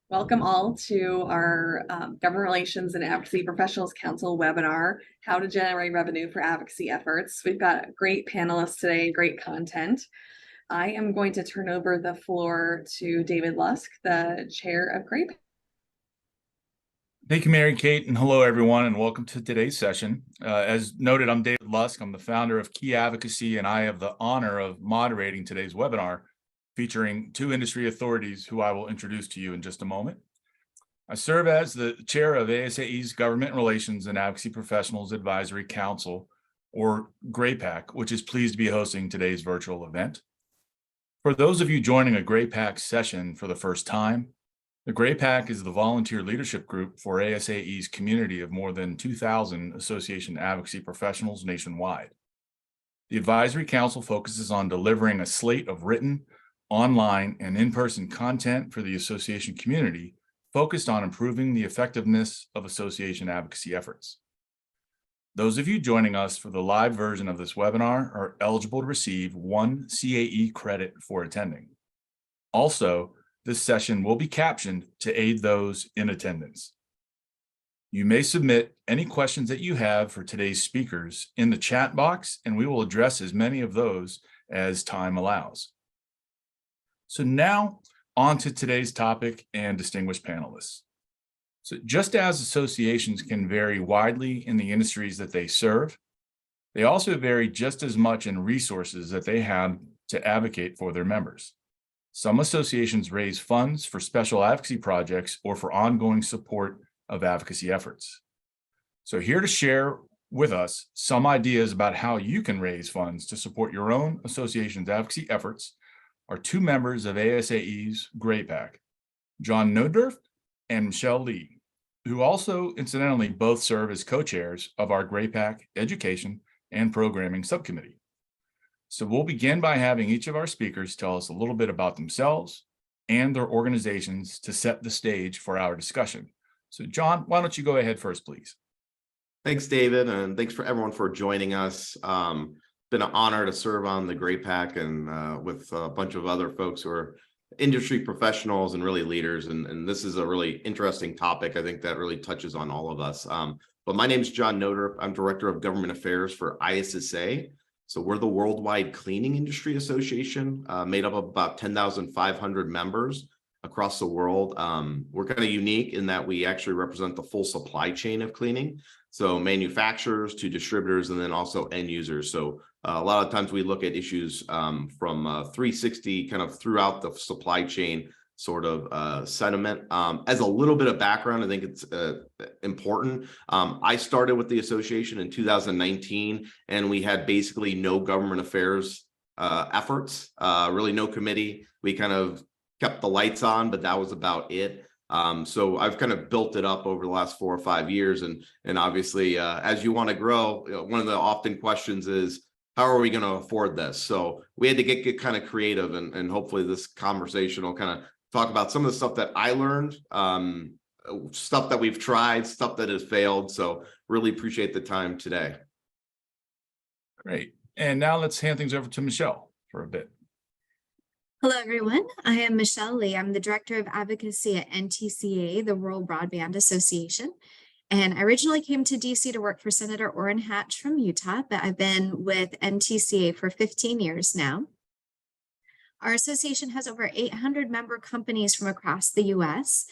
Welcome all to our Government Relations and Advocacy Professionals Council webinar, How to Generate Revenue for Advocacy Efforts. We've got great panelists today, great content. I am going to turn over the floor to David Lusk, the chair of GRAPE. Thank you, Mary Kate, and hello, everyone, and welcome to today's session. As noted, I'm David Lusk. I'm the founder of Key Advocacy, and I have the honor of moderating today's webinar, featuring two industry authorities who I will introduce to you in just a moment. I serve as the chair of ISSA's Government Relations and Advocacy Professionals Advisory Council, or GRAPAC, which is pleased to be hosting today's virtual event. For those of you joining a GRAPAC session for the first time, the GRAPAC is the volunteer leadership group for ISSA's community of more than 2,000 association advocacy professionals nationwide. The Advisory Council focuses on delivering a slate of written, online, and in-person content for the association community focused on improving the effectiveness of association advocacy efforts. Those of you joining us for the live version of this webinar are eligible to receive 1 CAE credit for attending. Also, this session will be captioned to aid those in attendance. You may submit any questions that you have for today's speakers in the chat box, and we will address as many of those as time allows. So now on to today's topic and distinguished panelists. So just as associations can vary widely in the industries that they serve, they also vary just as much in resources that they have to advocate for their members. Some associations raise funds for special advocacy projects or for ongoing support of advocacy efforts. So here to share with us some ideas about how you can raise funds to support your own association's advocacy efforts are two members of ISSA's GRAPAC, John Nothdurft and Michelle Lee, who also incidentally both serve as co-chairs of our GRAPAC Education and Programming Subcommittee. So we'll begin by having each of our speakers tell us a little bit about themselves and their organizations to set the stage for our discussion. So John, why don't you go ahead first, please? Thanks, David, and thanks for everyone for joining us. Been an honor to serve on the GRAPAC and with a bunch of other folks who are industry professionals and really leaders. And this is a really interesting topic, I think, that really touches on all of us. But my name is John Nothdurft. I'm Director of Government Affairs for ISSA. So we're the Worldwide Cleaning Industry Association, made up of about 10,500 members across the world. We're kind of unique in that we actually represent the full supply chain of cleaning. So manufacturers to distributors and then also end users. So a lot of times we look at issues from 360 kind of throughout the supply chain sort of sentiment. As a little bit of background, I think it's important. I started with the association in 2019, and we had basically no government affairs efforts, really no committee. We kind of kept the lights on, but that was about it. So I've kind of built it up over the last 4 or 5 years. And obviously, as you want to grow, one of the often questions is, how are we going to afford this? So we had to get kind of creative, and hopefully this conversation will kind of talk about some of the stuff that I learned, stuff that we've tried, stuff that has failed. So really appreciate the time today. Great. And now let's hand things over to Michelle for a bit. Hello, everyone. I am Michelle Lee. I'm the Director of Advocacy at NTCA-The Rural Broadband Association. And I originally came to DC to work for Senator Orrin Hatch from Utah, but I've been with NTCA for 15 years now. Our association has over 800 member companies from across the US.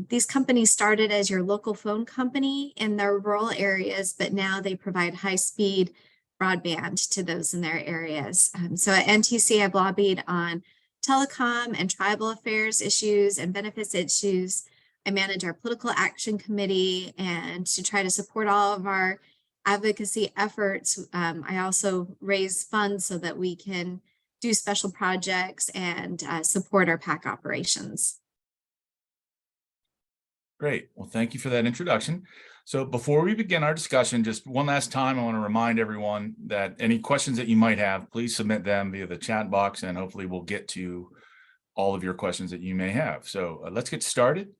These companies started as your local phone company in their rural areas, but now they provide high-speed broadband to those in their areas. So at NTCA, I've lobbied on telecom and tribal affairs issues and benefits issues. I manage our political action committee, and to try to support all of our advocacy efforts, I also raise funds so that we can do special projects and support our PAC operations. Great. Well, thank you for that introduction. So before we begin our discussion, just one last time, I want to remind everyone that any questions that you might have, please submit them via the chat box, and hopefully we'll get to all of your questions that you may have. So let's get started.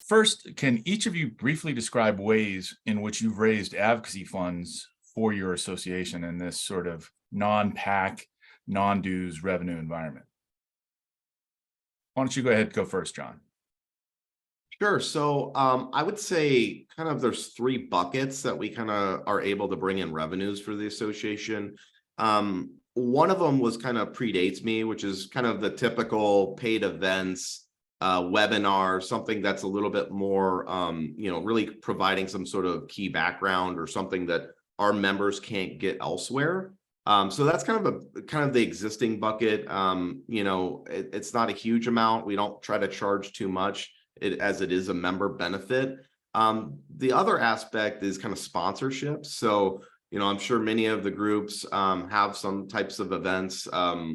First, can each of you briefly describe ways in which you've raised advocacy funds for your association in this sort of non-PAC, non-dues revenue environment? Why don't you go ahead and go first, John? Sure. So I would say kind of there's three buckets that we kind of are able to bring in revenues for the association. One of them was kind of predates me, which is kind of the typical paid events, webinar, something that's a little bit more, really providing some sort of key background or something that our members can't get elsewhere. So that's kind of the existing bucket. It's not a huge amount. We don't try to charge too much as it is a member benefit. The other aspect is kind of sponsorships. So, I'm sure many of the groups have some types of events.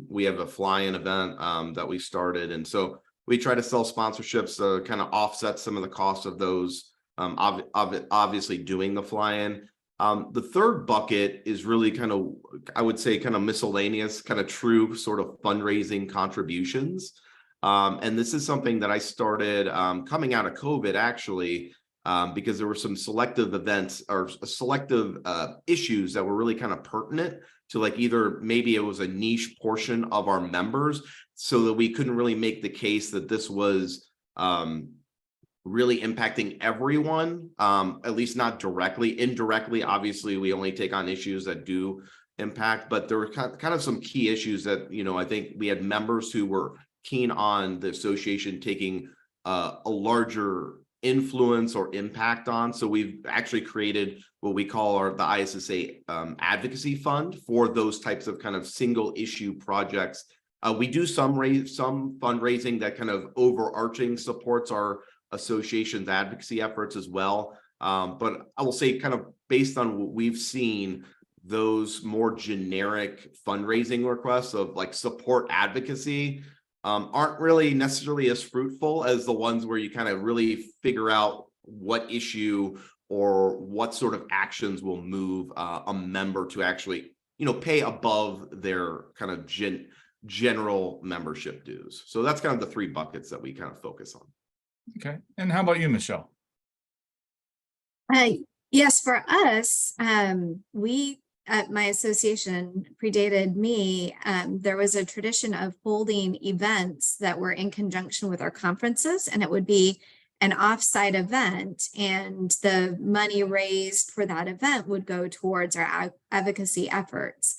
We have a fly-in event that we started. And so we try to sell sponsorships to kind of offset some of the costs of those, obviously doing the fly-in. The third bucket is really kind of, I would say, kind of miscellaneous, kind of true sort of fundraising contributions. And this is something that I started coming out of COVID, actually, because there were some selective events or selective issues that were really kind of pertinent to, like, either maybe it was a niche portion of our members, so that we couldn't really make the case that this was really impacting everyone, at least not directly. Indirectly, obviously, we only take on issues that do impact, but there were kind of some key issues that, I think we had members who were keen on the association taking a larger influence or impact on. So we've actually created what we call the ISSA Advocacy Fund for those types of kind of single issue projects. We do some fundraising that kind of overarching supports our association's advocacy efforts as well. But I will say, kind of based on what we've seen, those more generic fundraising requests of like support advocacy aren't really necessarily as fruitful as the ones where you kind of really figure out what issue or what sort of actions will move a member to actually, pay above their kind of general membership dues. So that's kind of the three buckets that we kind of focus on. Okay. And how about you, Michelle? Yes, for us, we at my association predated me. There was a tradition of holding events that were in conjunction with our conferences, and it would be an offsite event, and the money raised for that event would go towards our advocacy efforts.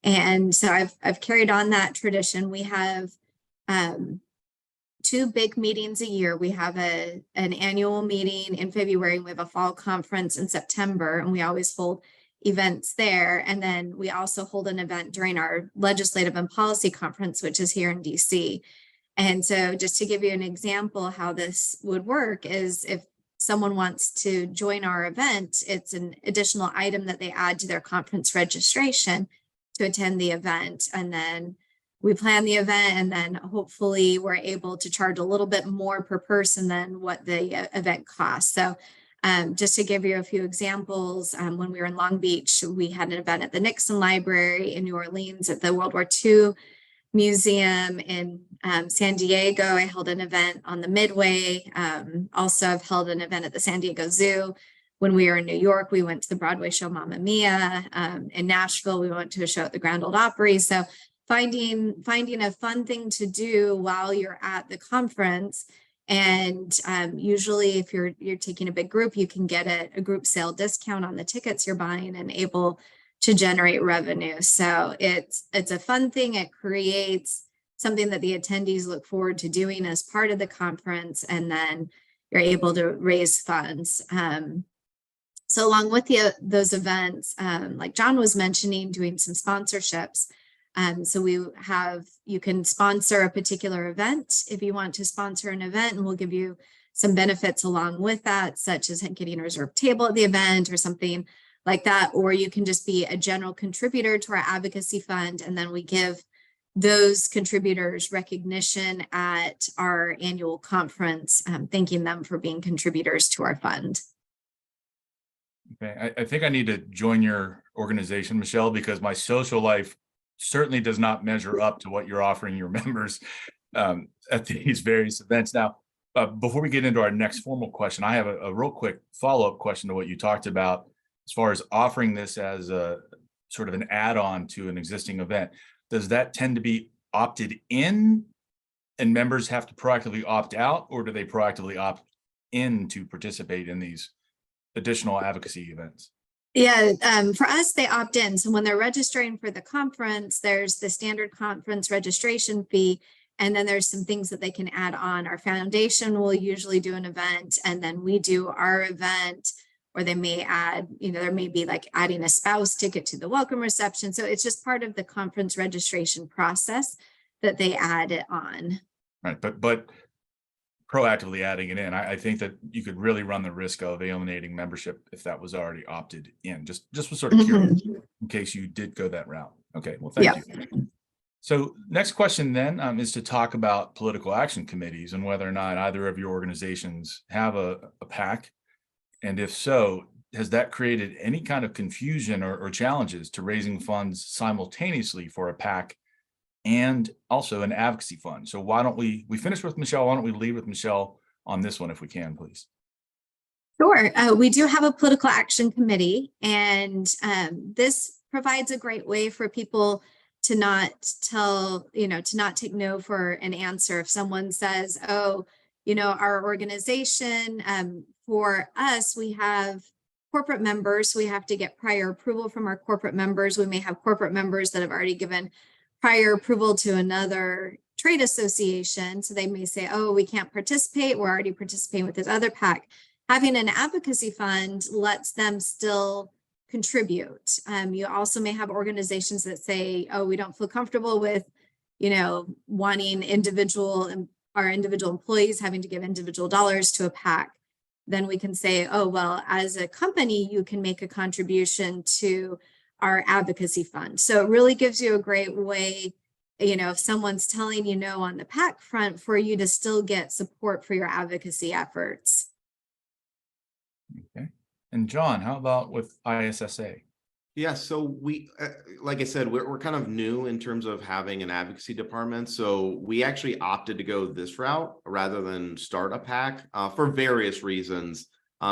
And so I've carried on that tradition. We have two big meetings a year. We have an annual meeting in February, and we have a fall conference in September, and we always hold events there. And then we also hold an event during our legislative and policy conference, which is here in DC. And so just to give you an example how this would work is, if someone wants to join our event, it's an additional item that they add to their conference registration to attend the event. And then we plan the event, and then hopefully we're able to charge a little bit more per person than what the event costs. So just to give you a few examples, when we were in Long Beach, we had an event at the Nixon Library. In New Orleans, at the World War II Museum. In San Diego, I held an event on the Midway. Also, I've held an event at the San Diego Zoo. When we were in New York, we went to the Broadway show Mamma Mia. In Nashville, we went to a show at the Grand Ole Opry. So finding a fun thing to do while you're at the conference. And usually if you're taking a big group, you can get a group sale discount on the tickets you're buying and able to generate revenue. So it's a fun thing. It creates something that the attendees look forward to doing as part of the conference, and then you're able to raise funds. So along with those events, like John was mentioning, doing some sponsorships. So you can sponsor a particular event if you want to sponsor an event, and we'll give you some benefits along with that, such as getting a reserved table at the event or something like that. Or you can just be a general contributor to our advocacy fund, and then we give those contributors recognition at our annual conference, thanking them for being contributors to our fund. Okay, I think I need to join your organization, Michelle, because my social life certainly does not measure up to what you're offering your members at these various events. Now, before we get into our next formal question, I have a real quick follow-up question to what you talked about as far as offering this as a sort of an add-on to an existing event. Does that tend to be opted in and members have to proactively opt out, or do they proactively opt in to participate in these additional advocacy events? Yeah, for us, they opt in. So when they're registering for the conference, there's the standard conference registration fee. And then there's some things that they can add on. Our foundation will usually do an event, and then we do our event, or they may add, there may be like adding a spouse ticket to the welcome reception. So it's just part of the conference registration process that they add it on. Right, but proactively adding it in, I think that you could really run the risk of alienating membership if that was already opted in. Just was sort of curious in case you did go that route. Okay, well, thank you. So next question then is to talk about political action committees and whether or not either of your organizations have a PAC. And if so, has that created any kind of confusion or challenges to raising funds simultaneously for a PAC and also an advocacy fund? So why don't we finish with Michelle? Why don't we lead with Michelle on this one if we can, please? Sure. We do have a political action committee, and this provides a great way for people to not take no for an answer. If someone says, oh, our organization, for us, we have corporate members, so we have to get prior approval from our corporate members. We may have corporate members that have already given prior approval to another trade association. So they may say, oh, we can't participate. We're already participating with this other PAC. Having an advocacy fund lets them still contribute. You also may have organizations that say, oh, we don't feel comfortable with, wanting our individual employees having to give individual dollars to a PAC. Then we can say, oh, well, as a company, you can make a contribution to our advocacy fund. So it really gives you a great way, if someone's telling you no on the PAC front, for you to still get support for your advocacy efforts. Okay. And John, how about with ISSA? Yeah, so we, like I said, we're kind of new in terms of having an advocacy department. So we actually opted to go this route rather than start a PAC for various reasons.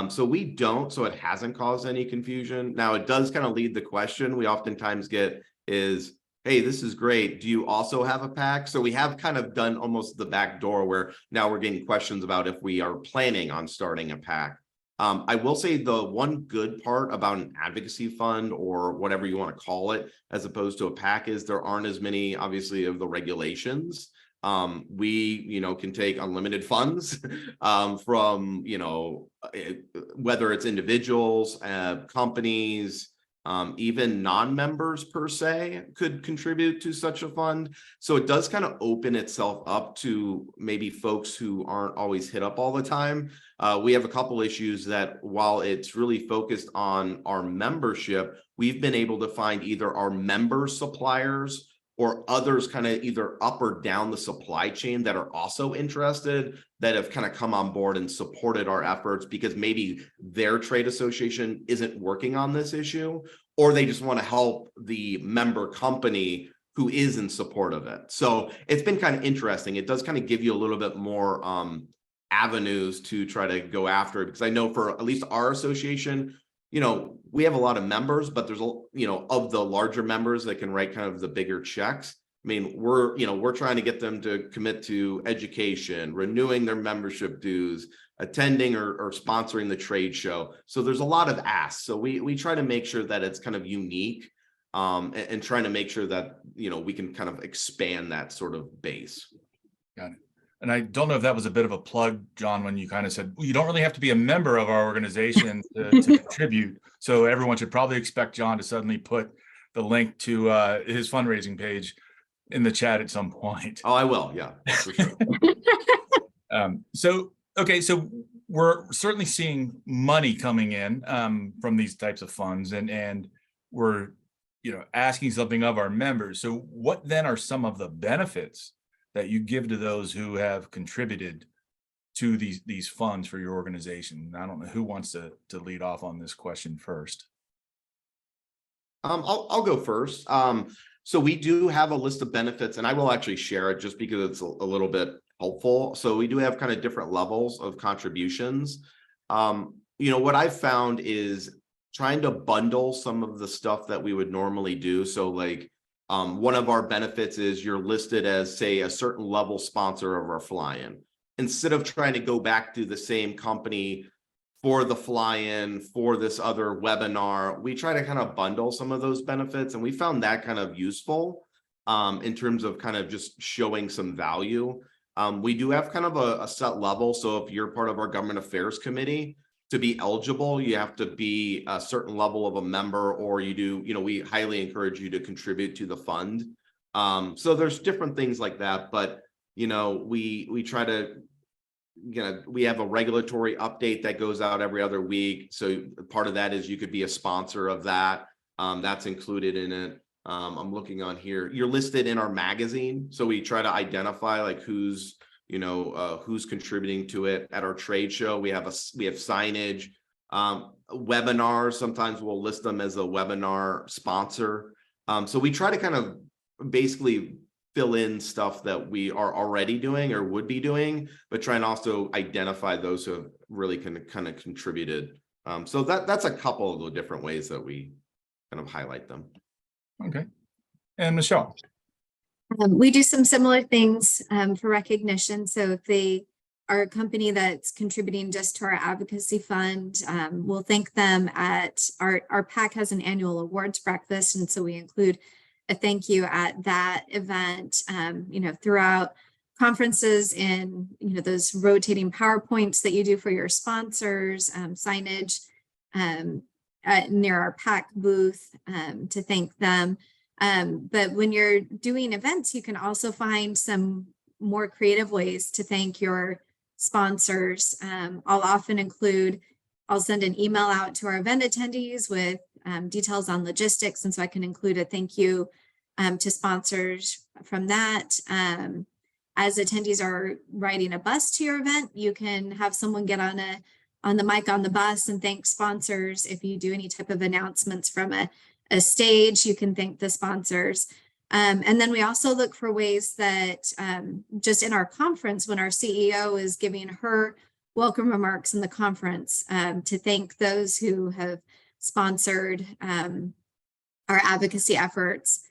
So it hasn't caused any confusion. Now it does kind of lead the question we oftentimes get is, hey, this is great. Do you also have a PAC? So we have kind of done almost the back door where now we're getting questions about if we are planning on starting a PAC. I will say the one good part about an advocacy fund or whatever you want to call it, as opposed to a PAC, is there aren't as many, obviously, of the regulations. We, can take unlimited funds from, whether it's individuals, companies, even non-members per se could contribute to such a fund. So it does kind of open itself up to maybe folks who aren't always hit up all the time. We have a couple issues that while it's really focused on our membership, we've been able to find either our member suppliers or others kind of either up or down the supply chain that are also interested, that have kind of come on board and supported our efforts because maybe their trade association isn't working on this issue, or they just want to help the member company who is in support of it. So it's been kind of interesting. It does kind of give you a little bit more avenues to try to go after it, because I know for at least our association, we have a lot of members, but there's of the larger members that can write kind of the bigger checks. I mean, we're trying to get them to commit to education, renewing their membership dues, attending or sponsoring the trade show. So there's a lot of asks. So we try to make sure that it's kind of unique and trying to make sure that, we can kind of expand that sort of base. Got it. And I don't know if that was a bit of a plug, John, when you kind of said, well, you don't really have to be a member of our organization to contribute. So everyone should probably expect John to suddenly put the link to his fundraising page in the chat at some point. Oh, I will. Yeah, for sure. So we're certainly seeing money coming in from these types of funds, and we're, asking something of our members. So what then are some of the benefits that you give to those who have contributed to these funds for your organization? I don't know who wants to lead off on this question first. I'll go first. So we do have a list of benefits, and I will actually share it just because it's a little bit helpful. So we do have kind of different levels of contributions. What I've found is trying to bundle some of the stuff that we would normally do. So like, one of our benefits is you're listed as, say, a certain level sponsor of our fly-in. instead of trying to go back to the same company for the fly-in, for this other webinar, we try to kind of bundle some of those benefits. And we found that kind of useful in terms of kind of just showing some value. We do have kind of a set level. So if you're part of our government affairs committee, to be eligible, you have to be a certain level of a member, or you do, we highly encourage you to contribute to the fund. So there's different things like that, but, we try to, we have a regulatory update that goes out every other week. So part of that is you could be a sponsor of that. That's included in it. I'm looking on here. You're listed in our magazine. So we try to identify like who's contributing to it. At our trade show, we have signage, webinars. Sometimes we'll list them as a webinar sponsor. So we try to kind of basically fill in stuff that we are already doing or would be doing, but try and also identify those who have really kind of contributed. So that's a couple of the different ways that we kind of highlight them. Okay. And Michelle? We do some similar things for recognition. So if they are a company that's contributing just to our advocacy fund, we'll thank them at our PAC has an annual awards breakfast. And so we include a thank you at that event, throughout conferences in, those rotating PowerPoints that you do for your sponsors, signage near our PAC booth to thank them. But when you're doing events, you can also find some more creative ways to thank your sponsors. I'll often I'll send an email out to our event attendees with details on logistics. And so I can include a thank you to sponsors from that. As attendees are riding a bus to your event, you can have someone get on the mic on the bus and thank sponsors. If you do any type of announcements from a stage, you can thank the sponsors. And then we also look for ways that just in our conference, when our CEO is giving her welcome remarks in the conference, to thank those who have sponsored our advocacy efforts.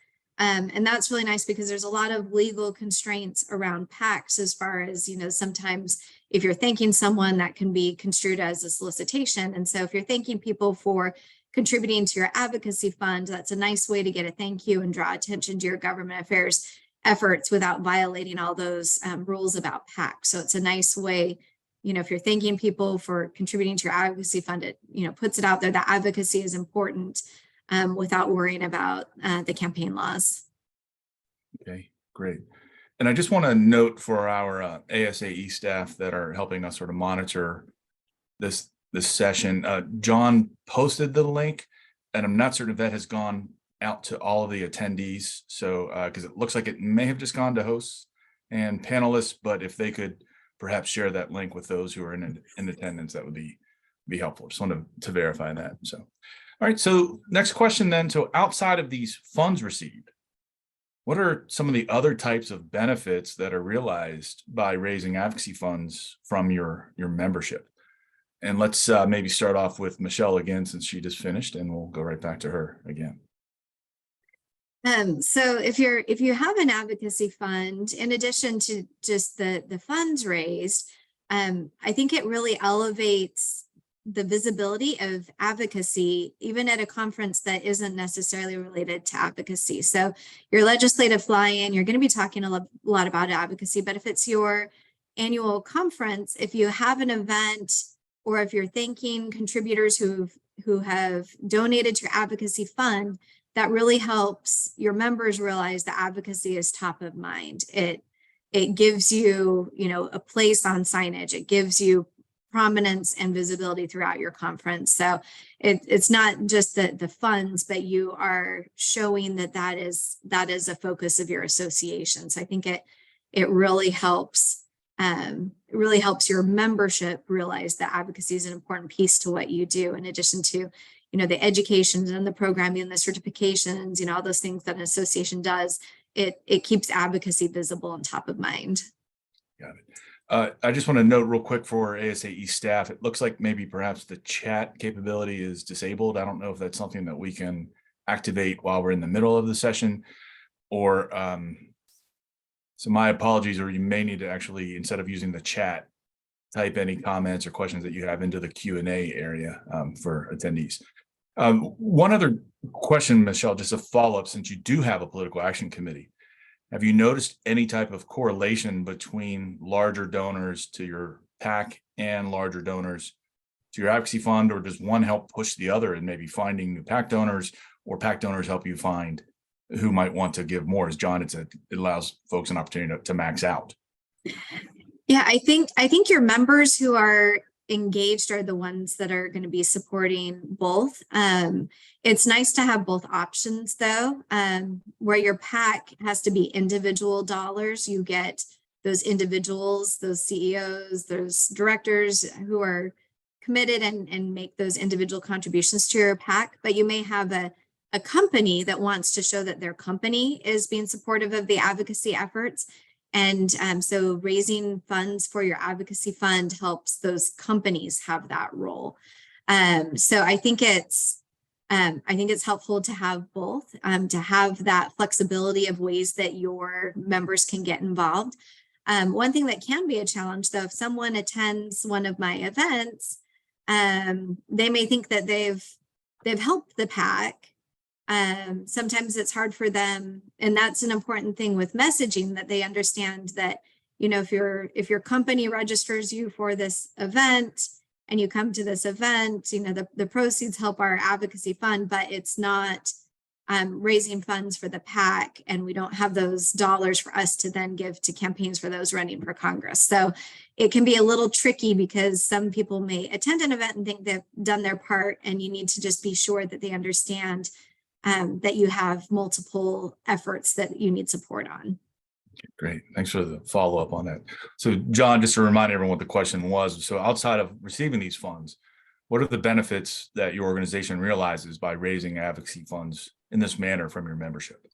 And that's really nice because there's a lot of legal constraints around PACs as far as, sometimes if you're thanking someone, that can be construed as a solicitation. And so if you're thanking people for contributing to your advocacy fund, that's a nice way to get a thank you and draw attention to your government affairs efforts without violating all those rules about PAC. So it's a nice way, if you're thanking people for contributing to your advocacy fund, it, puts it out there that advocacy is important without worrying about the campaign laws. Okay, great. And I just want to note for our ASAE staff that are helping us sort of monitor this session, John posted the link, and I'm not certain if that has gone out to all of the attendees. So, because it looks like it may have just gone to hosts and panelists, but if they could perhaps share that link with those who are in attendance, that would be helpful. Just wanted to verify that. So, all right. So next question then. So outside of these funds received, what are some of the other types of benefits that are realized by raising advocacy funds from your membership? And let's maybe start off with Michelle again, since she just finished, and we'll go right back to her again. So if you have an advocacy fund, in addition to just the funds raised, I think it really elevates the visibility of advocacy, even at a conference that isn't necessarily related to advocacy. So your legislative fly-in, you're going to be talking a lot about advocacy, but if it's your annual conference, if you have an event, or if you're thanking contributors who have donated to your advocacy fund, that really helps your members realize that advocacy is top of mind. It gives you, a place on signage. It gives you prominence and visibility throughout your conference. So it's not just the funds, but you are showing that is a focus of your association. So I think it really helps. It really helps your membership realize that advocacy is an important piece to what you do, in addition to, the education and the programming and the certifications, all those things that an association does. It keeps advocacy visible and top of mind. Got it. I just want to note real quick for ASAE staff, it looks like maybe perhaps the chat capability is disabled. I don't know if that's something that we can activate while we're in the middle of the session, or So my apologies, or you may need to actually, instead of using the chat, type any comments or questions that you have into the Q&A area for attendees. One other question, Michelle, just a follow-up, since you do have a political action committee. Have you noticed any type of correlation between larger donors to your PAC and larger donors to your advocacy fund, or does one help push the other in maybe finding new PAC donors, or PAC donors help you find who might want to give more? As John had said, it allows folks an opportunity to max out. Yeah, I think your members who are engaged are the ones that are going to be supporting both. It's nice to have both options though, where your PAC has to be individual dollars. You get those individuals, those CEOs, those directors who are committed and make those individual contributions to your PAC, but you may have a company that wants to show that their company is being supportive of the advocacy efforts. And so raising funds for your advocacy fund helps those companies have that role. So I think it's helpful to have both, to have that flexibility of ways that your members can get involved. One thing that can be a challenge, though, if someone attends one of my events, they may think that they've helped the PAC. Sometimes it's hard for them, and that's an important thing with messaging, that they understand that, you know, if your company registers you for this event and you come to this event, you know, the proceeds help our advocacy fund, but it's not raising funds for the PAC, and we don't have those dollars for us to then give to campaigns for those running for Congress. So it can be a little tricky because some people may attend an event and think they've done their part, and you need to just be sure that they understand that you have multiple efforts that you need support on. Great. Thanks for the follow-up on that. So John, just to remind everyone what the question was. So outside of receiving these funds, what are the benefits that your organization realizes by raising advocacy funds in this manner from your membership?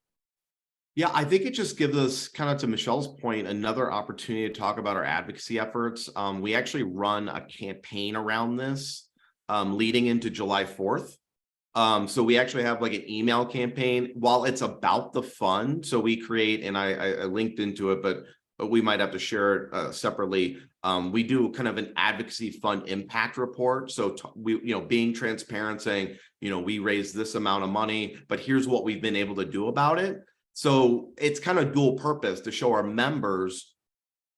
Yeah, I think it just gives us, kind of to Michelle's point, another opportunity to talk about our advocacy efforts. We actually run a campaign around this leading into July 4th. So we actually have like an email campaign while it's about the fund. So we create, and I linked into it, but we might have to share it separately. We do kind of an advocacy fund impact report. So we, you know, being transparent, saying, you know, we raised this amount of money, but here's what we've been able to do about it. So it's kind of dual purpose to show our members,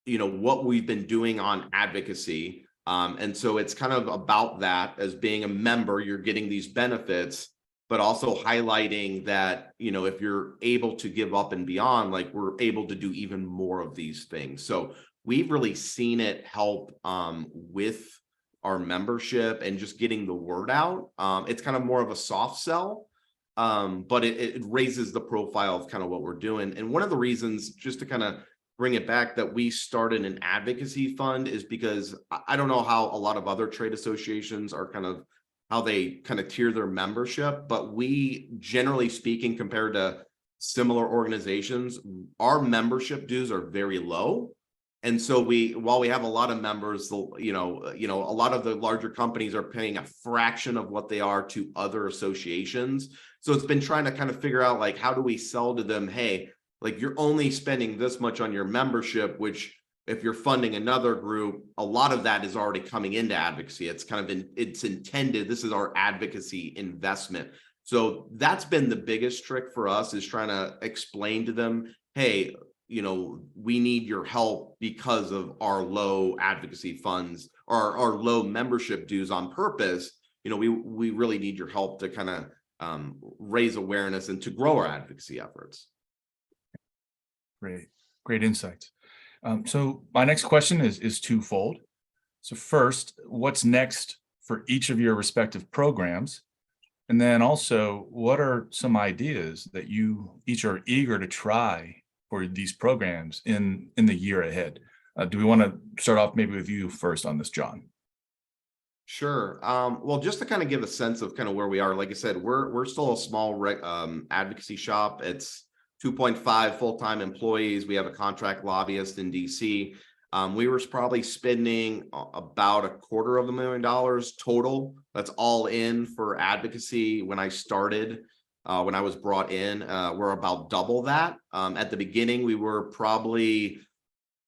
you know, what we've been doing on advocacy. And so it's kind of about that. As being a member, you're getting these benefits, but also highlighting that, you know, if you're able to give up and beyond, like, we're able to do even more of these things. So we've really seen it help with our membership and just getting the word out. It's kind of more of a soft sell, but it raises the profile of kind of what we're doing. And one of the reasons, just to kind of bring it back, that we started an advocacy fund is because I don't know how a lot of other trade associations are kind of, how they kind of tier their membership, but we, generally speaking, compared to similar organizations, our membership dues are very low. And so while we have a lot of members, you know, a lot of the larger companies are paying a fraction of what they are to other associations. So it's been trying to kind of figure out, like, how do we sell to them, hey, like, you're only spending this much on your membership, which if you're funding another group, a lot of that is already coming into advocacy. It's kind of it's intended, this is our advocacy investment. So that's been the biggest trick for us, is trying to explain to them, hey, you know, we need your help because of our low advocacy funds, or our low membership dues on purpose. You know, we really need your help to kind of raise awareness and to grow our advocacy efforts. Great insights. So my next question is twofold. So first, what's next for each of your respective programs? And then also, what are some ideas that you each are eager to try for these programs in the year ahead? Do we want to start off maybe with you first on this, John? Sure. Well, just to kind of give a sense of kind of where we are, like I said, we're still a small advocacy shop. It's 2.5 full-time employees. We have a contract lobbyist in DC. We were probably spending about $250,000 total. That's all in for advocacy when I started. When I was brought in, we're about double that. At the beginning, we were probably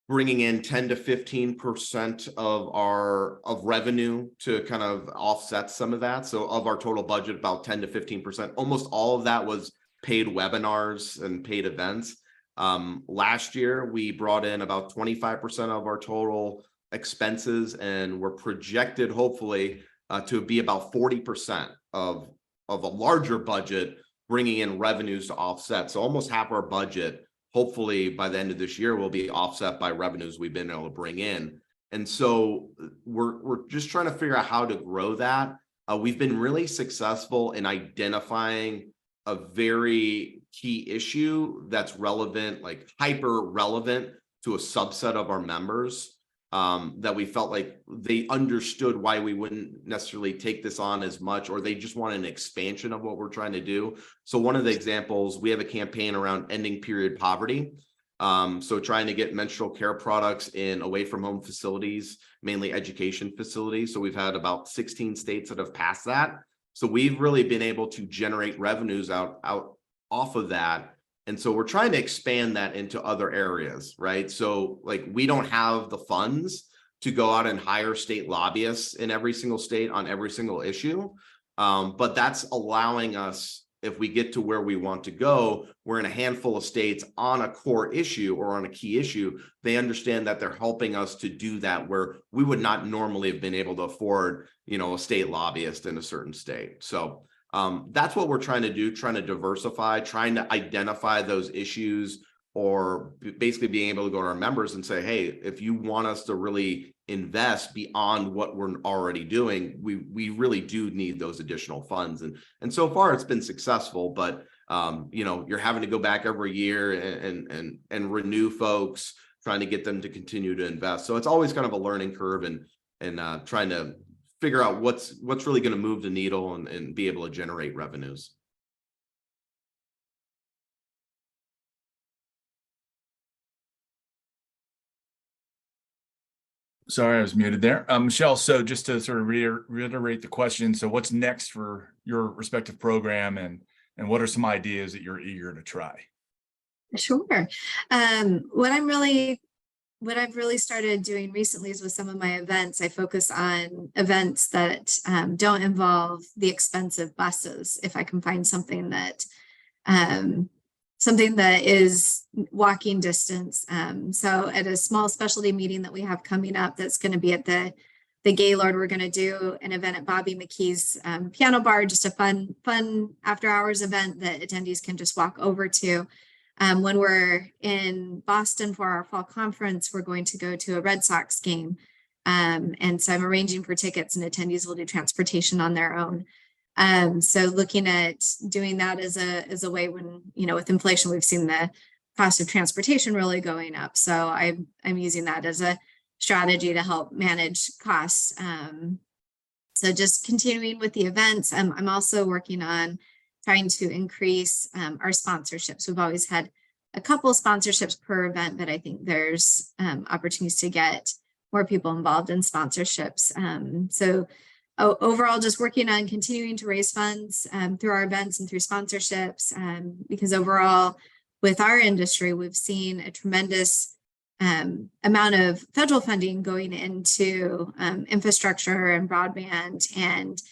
bringing in 10 to 15% of revenue to kind of offset some of that. So of our total budget, about 10 to 15%, almost all of that was paid webinars and paid events. Last year, we brought in about 25% of our total expenses, and we're projected hopefully to be about 40% of a larger budget, bringing in revenues to offset. So almost half our budget, hopefully by the end of this year, will be offset by revenues we've been able to bring in. And so we're just trying to figure out how to grow that. We've been really successful in identifying a very key issue that's relevant, like hyper relevant to a subset of our members, that we felt like they understood why we wouldn't necessarily take this on as much, or they just want an expansion of what we're trying to do. So one of the examples, we have a campaign around ending period poverty. So trying to get menstrual care products in away from home facilities, mainly education facilities. So we've had about 16 states that have passed that. So we've really been able to generate revenues out off of that. And so we're trying to expand that into other areas, right? So like, we don't have the funds to go out and hire state lobbyists in every single state on every single issue. But that's allowing us, if we get to where we want to go, we're in a handful of states on a core issue or on a key issue. They understand that they're helping us to do that, where we would not normally have been able to afford, a state lobbyist in a certain state. So that's what we're trying to do, trying to diversify, trying to identify those issues, or basically being able to go to our members and say, hey, if you want us to really invest beyond what we're already doing, we really do need those additional funds. And so far it's been successful, but you're having to go back every year and renew folks, trying to get them to continue to invest. So it's always kind of a learning curve, and trying to figure out what's really going to move the needle and be able to generate revenues. Sorry, I was muted there. Michelle, so just to sort of reiterate the question, so what's next for your respective program, and what are some ideas that you're eager to try? Sure. What I've really started doing recently is with some of my events, I focus on events that don't involve the expensive buses. If I can find something that is walking distance. So at a small specialty meeting that we have coming up, that's going to be at the Gaylord, we're going to do an event at Bobby McKee's piano bar, just a fun after hours event that attendees can just walk over to. When we're in Boston for our fall conference, we're going to go to a Red Sox game. And so I'm arranging for tickets, and attendees will do transportation on their own. So looking at doing that as a way, when, with inflation, we've seen the cost of transportation really going up. So I'm using that as a strategy to help manage costs. So just continuing with the events. I'm also working on trying to increase our sponsorships. We've always had a couple sponsorships per event, but I think there's opportunities to get more people involved in sponsorships. So overall, just working on continuing to raise funds through our events and through sponsorships, because overall with our industry, we've seen a tremendous amount of federal funding going into infrastructure and broadband, and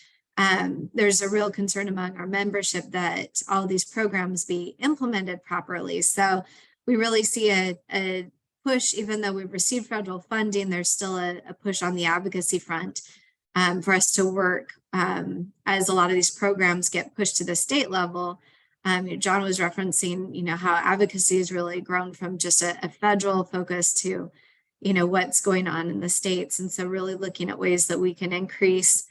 there's a real concern among our membership that all these programs be implemented properly. So we really see a push, even though we've received federal funding, there's still a push on the advocacy front for us to work as a lot of these programs get pushed to the state level. John was referencing, how advocacy has really grown from just a federal focus to, what's going on in the states. And so really looking at ways that we can increase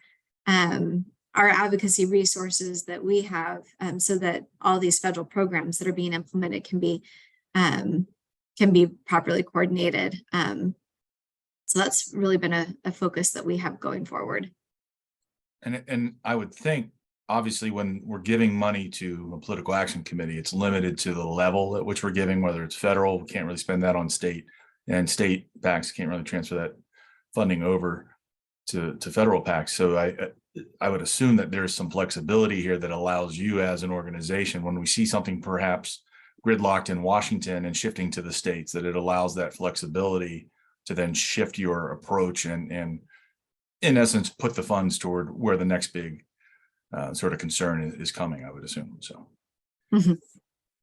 our advocacy resources that we have, so that all these federal programs that are being implemented can be properly coordinated. So that's really been a focus that we have going forward. And I would think, obviously, when we're giving money to a political action committee, it's limited to the level at which we're giving, whether it's federal, we can't really spend that on state, and state PACs can't really transfer that funding over to federal PACs. So I would assume that there's some flexibility here that allows you as an organization, when we see something perhaps gridlocked in Washington and shifting to the states, that it allows that flexibility to then shift your approach and in essence, put the funds toward where the next big sort of concern is coming, I would assume. So.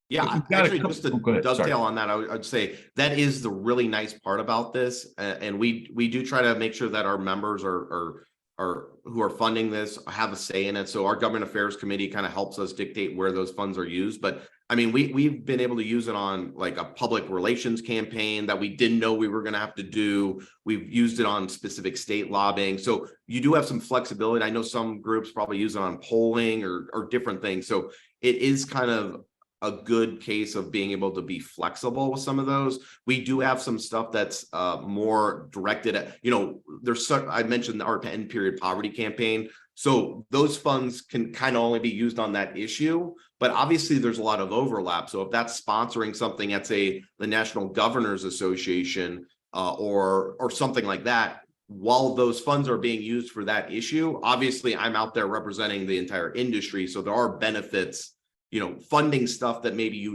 Yeah, If you've got a actually, couple- just to oh, go ahead. Sorry. dovetail on that, I'd say that is the really nice part about this, and we do try to make sure that our members are who are funding this have a say in it. So our government affairs committee kind of helps us dictate where those funds are used. But I mean, we've been able to use it on like a public relations campaign that we didn't know we were going to have to do. We've used it on specific state lobbying. So you do have some flexibility. I know some groups probably use it on polling or different things. So it is kind of a good case of being able to be flexible with some of those. We do have some stuff that's more directed at, I mentioned our end period poverty campaign. So those funds can kind of only be used on that issue, but obviously there's a lot of overlap. So if that's sponsoring something at, say, the National Governors Association or something like that, while those funds are being used for that issue, obviously I'm out there representing the entire industry. So there are benefits, funding stuff that maybe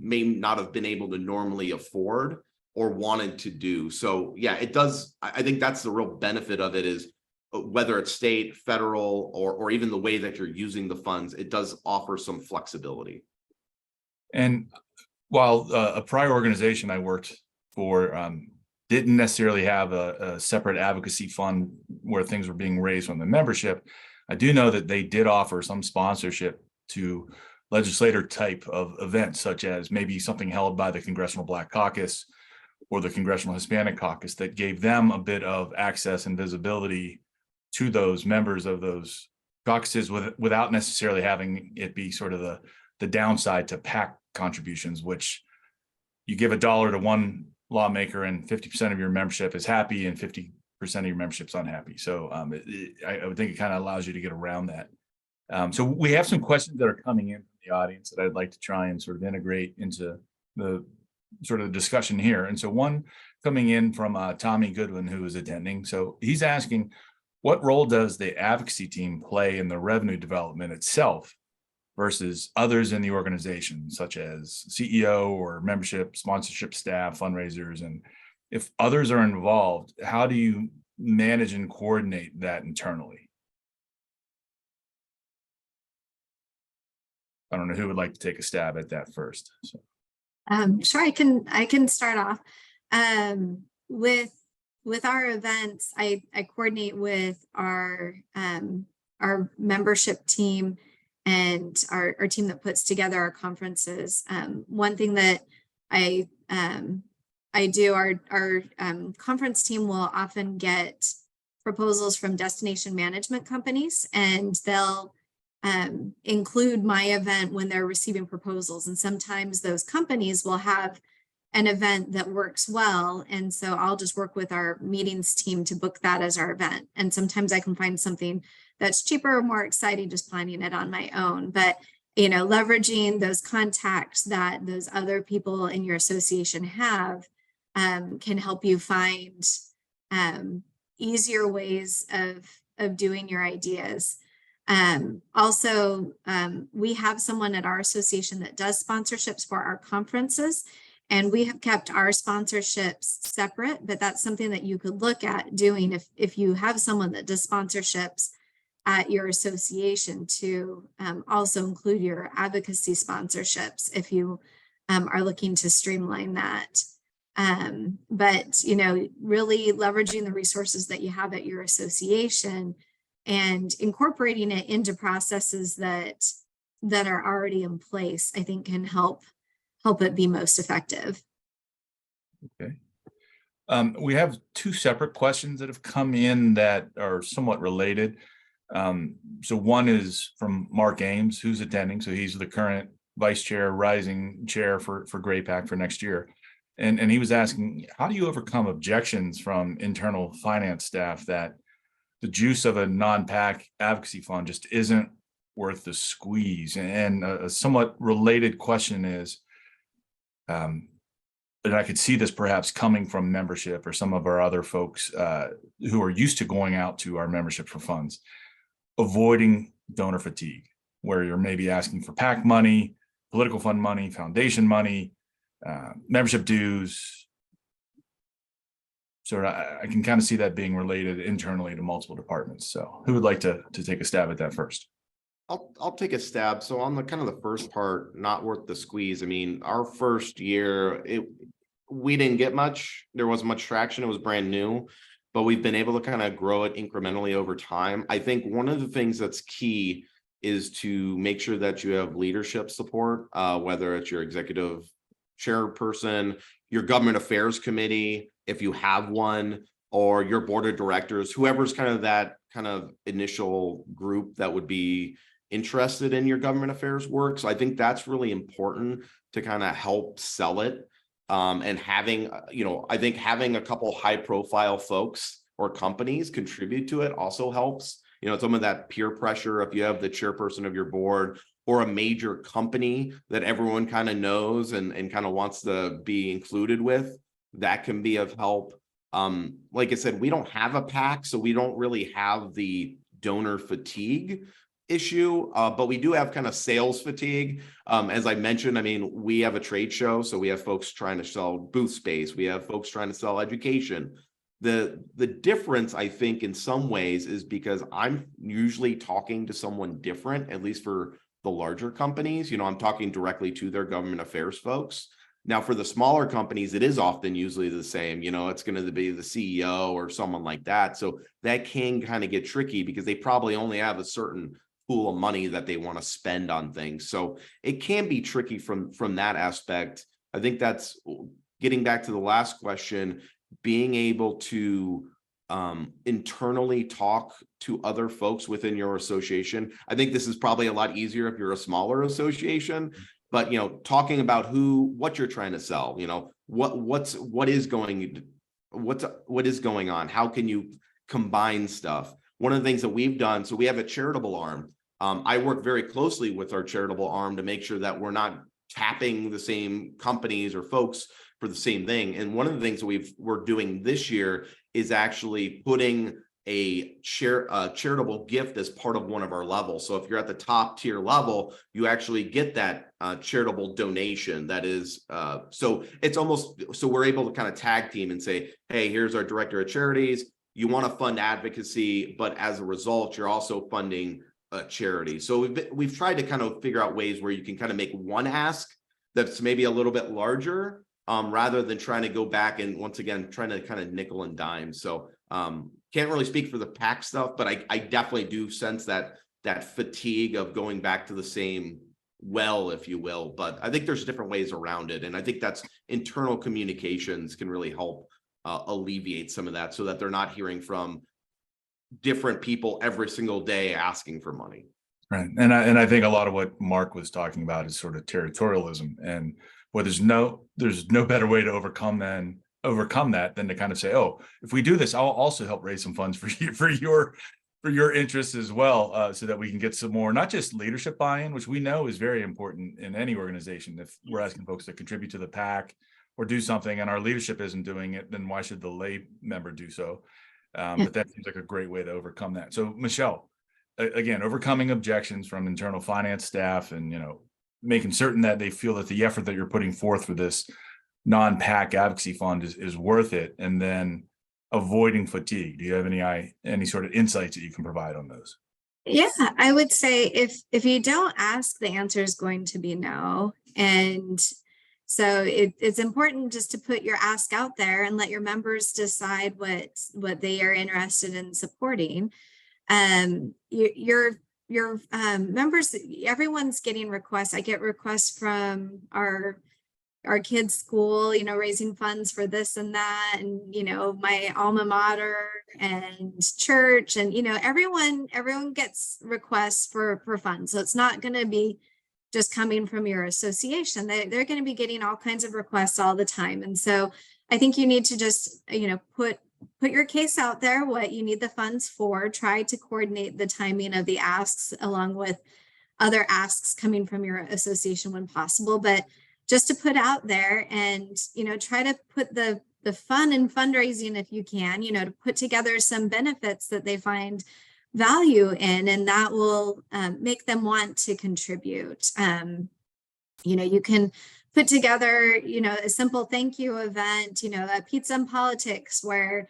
may not have been able to normally afford or wanted to do. So yeah, it does. I think that's the real benefit of it, is whether it's state, federal, or even the way that you're using the funds, it does offer some flexibility. And while a prior organization I worked for didn't necessarily have a separate advocacy fund where things were being raised from the membership, I do know that they did offer some sponsorship to legislator type of events, such as maybe something held by the Congressional Black Caucus or the Congressional Hispanic Caucus, that gave them a bit of access and visibility to those members of those caucuses without necessarily having it be sort of the downside to PAC contributions, which you give $1 to one lawmaker and 50% of your membership is happy and 50% of your membership's unhappy. So I would think it kind of allows you to get around that. So we have some questions that are coming in from the audience that I'd like to try and sort of integrate into the sort of discussion here. And so one coming in from Tommy Goodwin, who is attending. So he's asking, what role does the advocacy team play in the revenue development itself versus others in the organization, such as CEO or membership, sponsorship staff, fundraisers? And if others are involved, how do you manage and coordinate that internally? I don't know who would like to take a stab at that first. So. Sure, I can start off. With our events, I coordinate with our membership team and our team that puts together our conferences. One thing that I do, our conference team will often get proposals from destination management companies, and they'll include my event when they're receiving proposals. And sometimes those companies will have an event that works well. And so I'll just work with our meetings team to book that as our event. And sometimes I can find something that's cheaper or more exciting just planning it on my own. But, leveraging those contacts that those other people in your association have can help you find easier ways of doing your ideas. Also, we have someone at our association that does sponsorships for our conferences, and we have kept our sponsorships separate, but that's something that you could look at doing if you have someone that does sponsorships at your association, to also include your advocacy sponsorships if you are looking to streamline that. But, really leveraging the resources that you have at your association and incorporating it into processes that are already in place, I think can help it be most effective. Okay. We have two separate questions that have come in that are somewhat related. So one is from Mark Ames, who's attending. So he's the current vice chair, rising chair for GRAPAC for next year. And he was asking, how do you overcome objections from internal finance staff that the juice of a non-PAC advocacy fund just isn't worth the squeeze? And a somewhat related question is, and I could see this perhaps coming from membership or some of our other folks who are used to going out to our membership for funds. avoiding donor fatigue, where you're maybe asking for PAC money, political fund money, foundation money, membership dues. So I can kind of see that being related internally to multiple departments. So who would like to take a stab at that first? I'll take a stab. So on the kind of the first part, not worth the squeeze. I mean, our first year, we didn't get much. There wasn't much traction. It was brand new, but we've been able to kind of grow it incrementally over time. I think one of the things that's key is to make sure that you have leadership support, whether it's your executive chairperson, your government affairs committee, if you have one, or your board of directors, whoever's kind of that kind of initial group that would be interested in your government affairs work. So I think that's really important to kind of help sell it. And having, I think having a couple high profile folks or companies contribute to it also helps. Some of that peer pressure, if you have the chairperson of your board or a major company that everyone kind of knows and kind of wants to be included with, that can be of help. Like I said, we don't have a PAC, so we don't really have the donor fatigue issue, but we do have kind of sales fatigue. As I mentioned, I mean, we have a trade show, so we have folks trying to sell booth space. We have folks trying to sell education. The difference, I think, in some ways is because I'm usually talking to someone different, at least for the larger companies. I'm talking directly to their government affairs folks. Now, for the smaller companies, it is often usually the same. It's going to be the CEO or someone like that. So that can kind of get tricky because they probably only have a certain pool of money that they want to spend on things. So it can be tricky from that aspect. I think that's getting back to the last question, being able to internally talk to other folks within your association. I think this is probably a lot easier if you're a smaller association, but talking about what you're trying to sell, what is going on, how can you combine stuff. One of the things that we've done, so we have a charitable arm. I work very closely with our charitable arm to make sure that we're not tapping the same companies or folks for the same thing. And one of the things that we're doing this year is actually putting a charitable gift as part of one of our levels. So if you're at the top tier level, you actually get that charitable donation. That is, so it's almost, so we're able to kind of tag team and say, hey, here's our director of charities. You want to fund advocacy, but as a result, you're also funding a charity. So we've tried to kind of figure out ways where you can kind of make one ask that's maybe a little bit larger, rather than trying to go back and once again, trying to kind of nickel and dime. So can't really speak for the PAC stuff, but I definitely do sense that fatigue of going back to the same well, if you will. But I think there's different ways around it. And I think that's internal communications can really help alleviate some of that so that they're not hearing from different people every single day asking for money. Right. And I think a lot of what Mark was talking about is sort of territorialism, and where there's no better way to overcome that than to kind of say, oh, if we do this, I'll also help raise some funds for your interests as well, so that we can get some more, not just leadership buy-in, which we know is very important in any organization. If we're asking folks to contribute to the PAC or do something and our leadership isn't doing it, then why should the lay member do so? But that seems like a great way to overcome that. So Michelle, again, overcoming objections from internal finance staff and, making certain that they feel that the effort that you're putting forth for this non-PAC advocacy fund is worth it, and then avoiding fatigue. Do you have any sort of insights that you can provide on those? Yeah, I would say if you don't ask, the answer is going to be no. And so it's important just to put your ask out there and let your members decide what they are interested in supporting. Your members, everyone's getting requests. I get requests from our kids' school, raising funds for this and that, and my alma mater and church, and everyone gets requests for funds. So it's not going to be just coming from your association. They're going to be getting all kinds of requests all the time. And so I think you need to just put your case out there, what you need the funds for, try to coordinate the timing of the asks along with other asks coming from your association when possible. But just to put out there and, try to put the fun in fundraising if you can, to put together some benefits that they find value in, and that will make them want to contribute. You can put together, a simple thank you event, a pizza and politics where,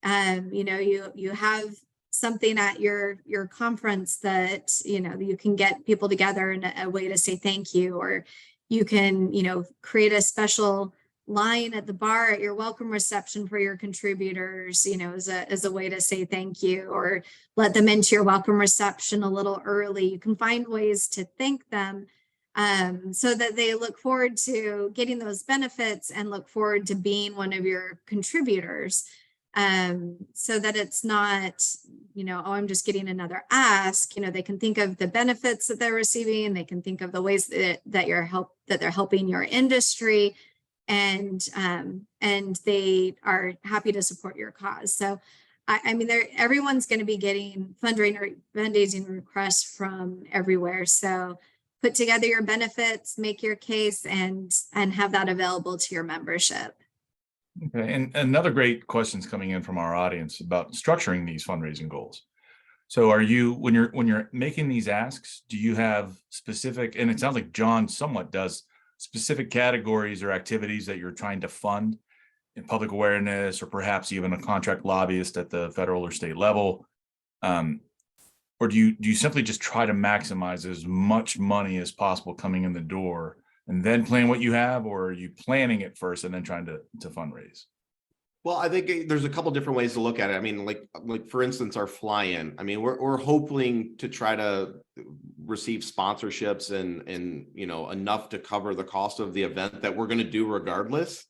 you have something at your conference that, you can get people together in a way to say thank you, or you can, create a special line at the bar at your welcome reception for your contributors, as a way to say thank you, or let them into your welcome reception a little early. You can find ways to thank them so that they look forward to getting those benefits and look forward to being one of your contributors. So that it's not, oh, I'm just getting another ask. They can think of the benefits that they're receiving. They can think of the ways that they're helping your industry, and they are happy to support your cause. So, everyone's going to be getting fundraising requests from everywhere. So put together your benefits, make your case, and have that available to your membership. Okay, and another great question's coming in from our audience about structuring these fundraising goals. So are you, when you're making these asks, do you have specific, and it sounds like John somewhat does, specific categories or activities that you're trying to fund in public awareness, or perhaps even a contract lobbyist at the federal or state level? Or do you simply just try to maximize as much money as possible coming in the door and then plan what you have, or are you planning it first and then trying to fundraise? Well, I think there's a couple different ways to look at it. I mean, like for instance, our fly-in. I mean, we're hoping to try to receive sponsorships and enough to cover the cost of the event that we're going to do regardless.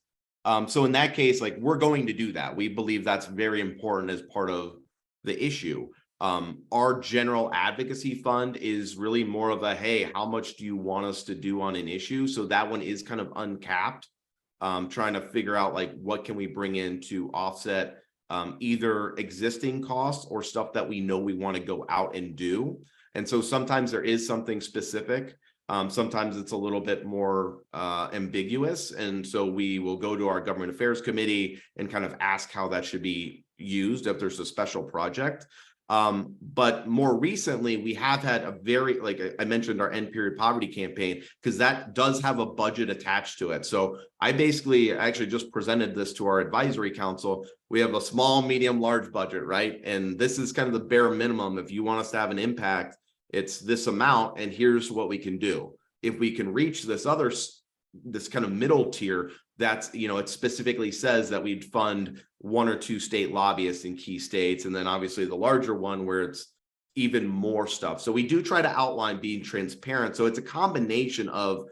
So in that case, like, we're going to do that. We believe that's very important as part of the issue. Our general advocacy fund is really more of a, hey, how much do you want us to do on an issue? So that one is kind of uncapped, trying to figure out like, what can we bring in to offset either existing costs or stuff that we know we want to go out and do. And so sometimes there is something specific. Sometimes it's a little bit more ambiguous. And so we will go to our government affairs committee and kind of ask how that should be used if there's a special project. But more recently, we have had a very, like I mentioned, our end period poverty campaign, because that does have a budget attached to it. So I actually just presented this to our advisory council. We have a small, medium, large budget, right? And this is kind of the bare minimum. If you want us to have an impact, it's this amount, and here's what we can do. If we can reach this kind of middle tier, that's, it specifically says that we'd fund 1 or 2 state lobbyists in key states, and then obviously the larger one where it's even more stuff. So we do try to outline being transparent. So it's a combination of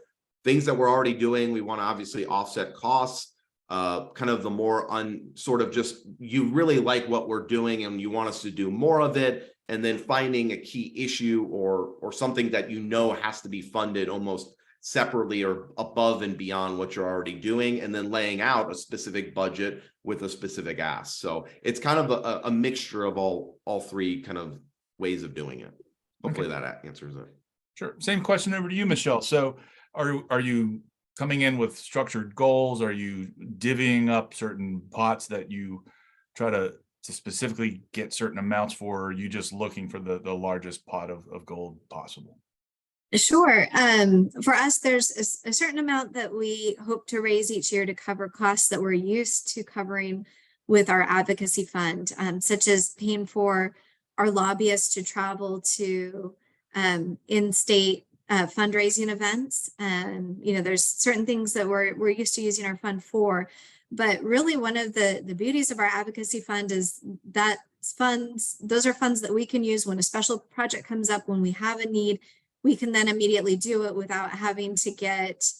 things that we're already doing. We want to obviously offset costs, kind of the more sort of just, you really like what we're doing and you want us to do more of it, and then finding a key issue or something that has to be funded almost separately or above and beyond what you're already doing, and then laying out a specific budget with a specific ask. So it's kind of a mixture of all 3 kind of ways of doing it. Hopefully that answers it. Sure. Same question over to you, Michelle. So are you coming in with structured goals? Are you divvying up certain pots that you try to specifically get certain amounts for? Or are you just looking for the largest pot of gold possible? Sure. For us, there's a certain amount that we hope to raise each year to cover costs that we're used to covering with our advocacy fund, such as paying for our lobbyists to travel to in-state fundraising events. There's certain things that we're used to using our fund for, but really one of the beauties of our advocacy fund is that those are funds that we can use when a special project comes up, when we have a need. We can then immediately do it without having to get,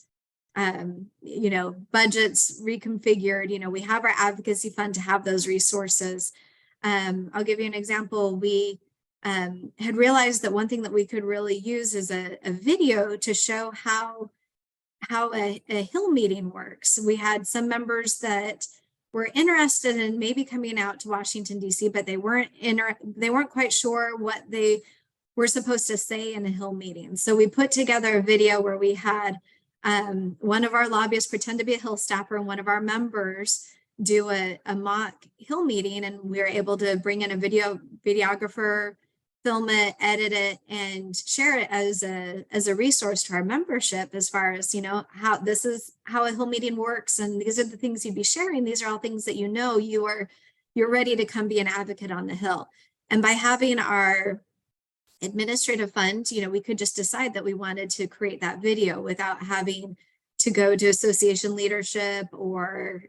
budgets reconfigured. We have our advocacy fund to have those resources. I'll give you an example. We had realized that one thing that we could really use is a video to show how a Hill meeting works. We had some members that were interested in maybe coming out to Washington, D.C., but they weren't quite sure what they were supposed to say in a Hill meeting. So we put together a video where we had one of our lobbyists pretend to be a Hill staffer and one of our members do a mock Hill meeting, and we were able to bring in a videographer, film it, edit it, and share it as a resource to our membership, as far as, how this is how a Hill meeting works, and these are the things you'd be sharing. These are all things that you're ready to come be an advocate on the Hill. And by having our administrative fund, we could just decide that we wanted to create that video without having to go to association leadership or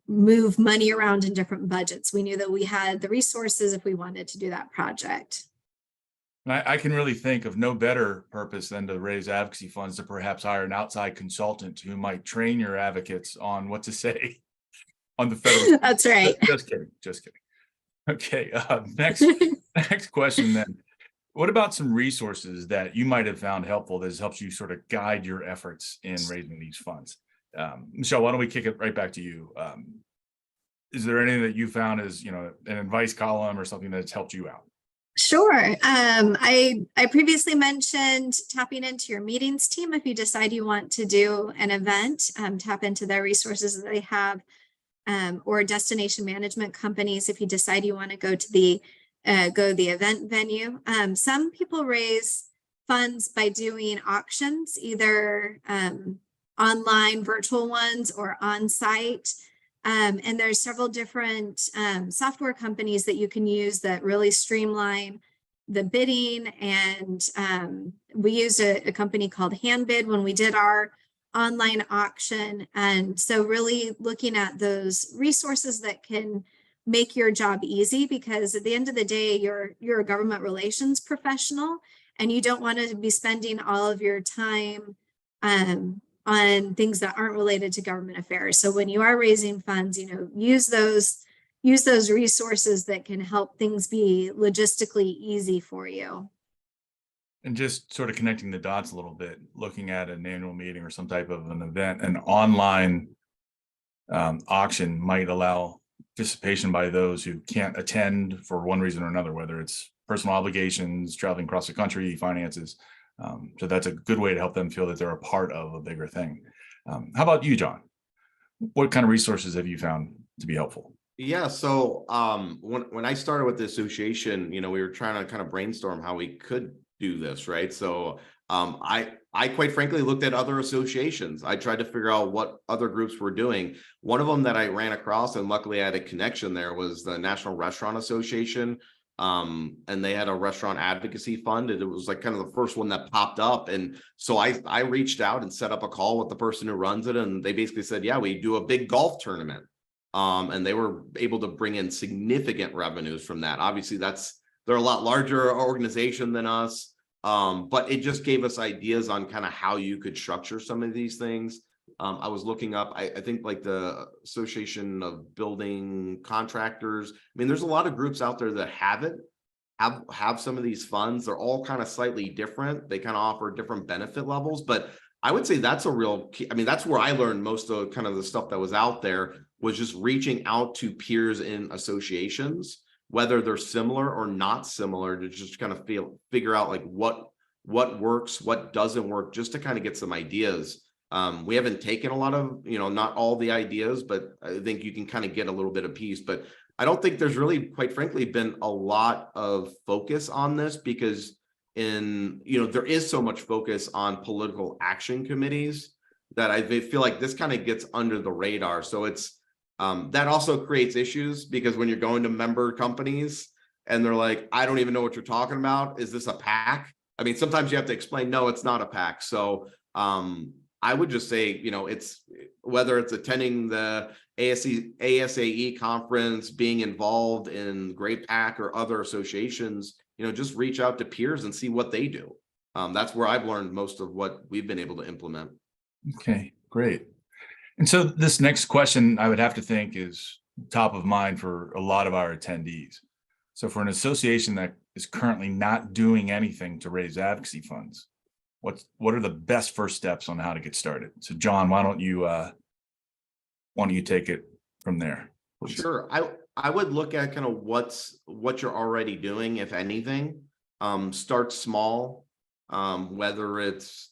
move money around in different budgets. We knew that we had the resources if we wanted to do that project. And I can really think of no better purpose than to raise advocacy funds to perhaps hire an outside consultant who might train your advocates on what to say on the federal. That's right. Just kidding. Okay, next question then. What about some resources that you might have found helpful that helps you sort of guide your efforts in raising these funds? Michelle, why don't we kick it right back to you? Is there anything that you found as, an advice column or something that's helped you out? Sure. I previously mentioned tapping into your meetings team. If you decide you want to do an event, tap into their resources that they have, or destination management companies. If you decide you want to go to the event venue, some people raise funds by doing auctions, either online virtual ones or on site. And there's several different software companies that you can use that really streamline the bidding. And we used a company called Handbid when we did our online auction. And so really looking at those resources that can make your job easy, because at the end of the day, you're a government relations professional, and you don't want to be spending all of your time on things that aren't related to government affairs. So when you are raising funds, use those resources that can help things be logistically easy for you. And just sort of connecting the dots a little bit, looking at an annual meeting or some type of an event, an online auction might allow participation by those who can't attend for one reason or another, whether it's personal obligations, traveling across the country, finances. So that's a good way to help them feel that they're a part of a bigger thing. How about you, John? What kind of resources have you found to be helpful? Yeah, so when I started with the association, we were trying to kind of brainstorm how we could do this, right? So I quite frankly looked at other associations. I tried to figure out what other groups were doing. One of them that I ran across, and luckily I had a connection there, was the National Restaurant Association. And they had a restaurant advocacy fund, and it was like kind of the first one that popped up. And so I reached out and set up a call with the person who runs it, and they basically said, yeah, we do a big golf tournament. And they were able to bring in significant revenues from that. Obviously they're a lot larger organization than us, but it just gave us ideas on kind of how you could structure some of these things. I was looking up, I think like the Association of Building Contractors. I mean, there's a lot of groups out there that have some of these funds. They're all kind of slightly different. They kind of offer different benefit levels, but I would say that's a real key. I mean, that's where I learned most of kind of the stuff that was out there, was just reaching out to peers in associations, whether they're similar or not similar, to just kind of figure out like what works, what doesn't work, just to kind of get some ideas. We haven't taken a lot of, not all the ideas, but I think you can kind of get a little bit of piece. But I don't think there's really, quite frankly, been a lot of focus on this, because there is so much focus on political action committees that I feel like this kind of gets under the radar. So it's that also creates issues, because when you're going to member companies and they're like, I don't even know what you're talking about. Is this a PAC? I mean, sometimes you have to explain, no, it's not a PAC. So I would just say, it's whether it's attending the ASAE conference, being involved in Great PAC or other associations, just reach out to peers and see what they do. That's where I've learned most of what we've been able to implement. Okay, great. And so this next question, I would have to think, is top of mind for a lot of our attendees. So for an association that is currently not doing anything to raise advocacy funds, what are the best first steps on how to get started? So John, why don't you take it from there, please? Sure. I would look at kind of what you're already doing, if anything. Start small, whether it's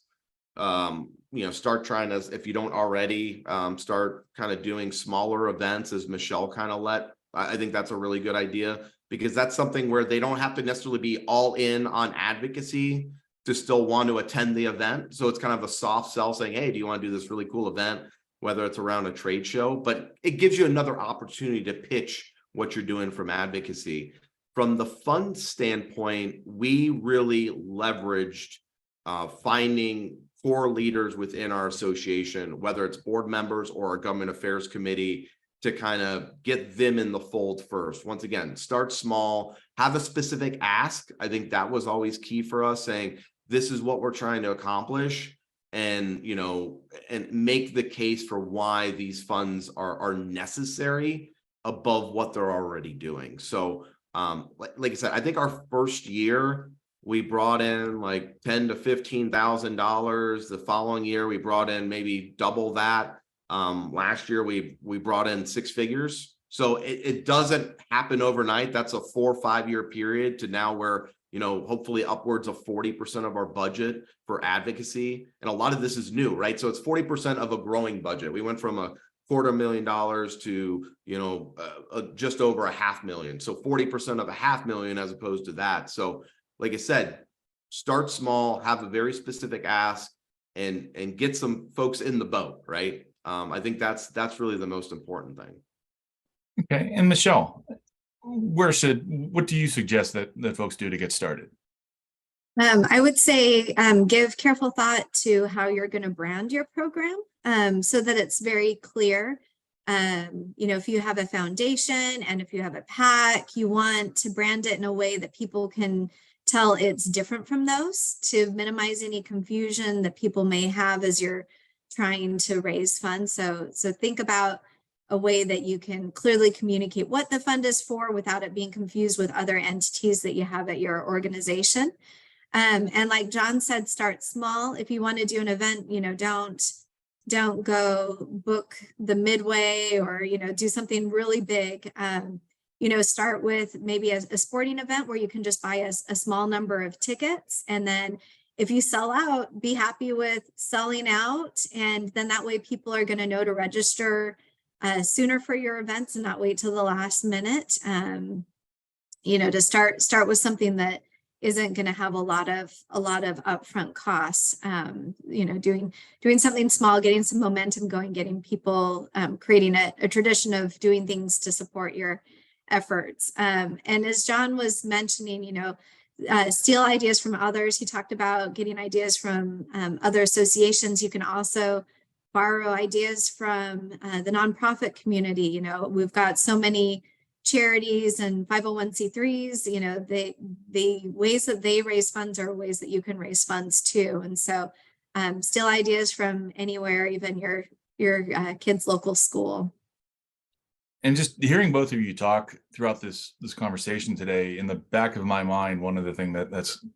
start trying to, if you don't already, start kind of doing smaller events, as Michelle kind of let I think that's a really good idea, because that's something where they don't have to necessarily be all in on advocacy to still want to attend the event. So it's kind of a soft sell saying, hey, do you want to do this really cool event, whether it's around a trade show, but it gives you another opportunity to pitch what you're doing from advocacy. From the fund standpoint, we really leveraged finding core leaders within our association, whether it's board members or our government affairs committee, to kind of get them in the fold first. Once again, start small, have a specific ask. I think that was always key for us, saying, this is what we're trying to accomplish, and, you know, and make the case for why these funds are necessary above what they're already doing. So like I said, I think our first year we brought in like $10,000 to $15,000. The following year we brought in maybe double that. Last year we brought in six figures. So it doesn't happen overnight. That's a 4 or 5 year period to now where, you know, hopefully upwards of 40% of our budget for advocacy. And a lot of this is new, right? So it's 40% of a growing budget. We went from $250,000 to, you know, just over $500,000. So 40% of $500,000 as opposed to that. So like I said, start small, have a very specific ask, and get some folks in the boat, right? I think that's really the most important thing. Okay, and Michelle, what do you suggest that folks do to get started? I would say give careful thought to how you're going to brand your program, so that it's very clear. You know, if you have a foundation and if you have a PAC, you want to brand it in a way that people can tell it's different from those, to minimize any confusion that people may have as you're trying to raise funds. So think about a way that you can clearly communicate what the fund is for without it being confused with other entities that you have at your organization. And like John said, start small. If you want to do an event, you know, don't go book the Midway or, you know, do something really big. You know, start with maybe a sporting event where you can just buy a small number of tickets. And then if you sell out, be happy with selling out. And then that way people are going to know to register sooner for your events and not wait till the last minute. You know, to start with something that isn't going to have a lot of upfront costs. You know, doing something small, getting some momentum going, getting people, creating a tradition of doing things to support your efforts. And as John was mentioning, you know, steal ideas from others. He talked about getting ideas from other associations. You can also borrow ideas from the nonprofit community. You know, we've got so many charities and 501c3s, you know, the ways that they raise funds are ways that you can raise funds too. And so steal ideas from anywhere, even your kid's local school. And just hearing both of you talk throughout this conversation today, in the back of my mind, one of the things